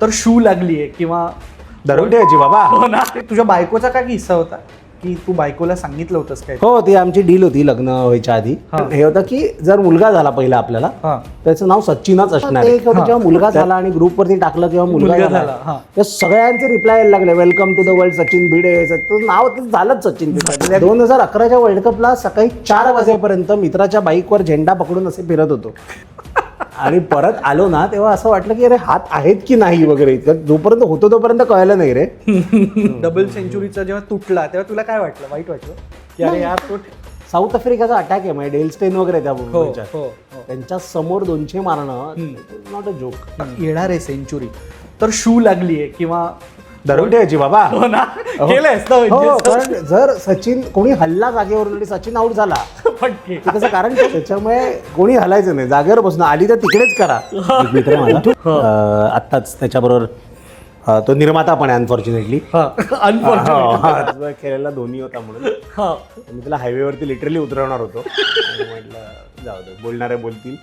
तर शू लागलीये किंवा धरून ठेवायची बाबा. हो ना. तुझ्या बायकोचा काय किस्सा होता की तू बायकोला सांगितलं होतंस काय? हो, ती आमची डील होती लग्न व्हायच्या आधी. हे होतं की जर मुलगा झाला पहिला आपल्याला, त्याचं नाव सचिनच असणार. जेव्हा मुलगा झाला आणि ग्रुपवरती टाकलं किंवा मुलगा झाला, तर सगळ्यांचे रिप्लाय यायला लागले, welcome to the world Sachin Bhide. तुझं नाव झालंच सचिन भिडे. 2011च्या वर्ल्ड कपला सकाळी 4 वाजेपर्यंत मित्राच्या बाईकवर झेंडा पकडून असे फिरत होतो. आणि परत आलो ना तेव्हा असं वाटलं की अरे हात आहेत की नाही वगैरे. जोपर्यंत होतो तोपर्यंत कळलं नाही रे. डबल सेंचुरीचा जेव्हा तुटला तेव्हा तुला काय वाटलं? वाईट वाटलं की अरे यार तो साऊथ आफ्रिकाचा अटॅक आहे म्हणजे डेल स्टेन वगैरे त्या मुंबईच्या. त्यांच्या समोर 200 मारणं नॉट अ जोक. येणार आहे सेंचुरी तर शू लागलीये किंवा धरून ठेवायची बाबा. हो ना. केलंयस ना हो, म्हणजे. कारण जर सचिन कोणी हल्ला जागेवरून आणि सचिन आऊट झाला फटके. त्याचं कारण काय? त्याच्यामुळे कोणी हलायचं नाही, जागेवर बसून आली तर तिकडेच करा. एक मित्र आहे माझा, आत्ताच त्याच्याबरोबर तो निर्माता पण आहे अनफॉर्च्युनेटली. खेळायला धोनी होता म्हणून मी त्याला हायवेवरती लिटरली उतरवणार होतो. म्हटलं जाऊ दे, बोलणारे बोलतील.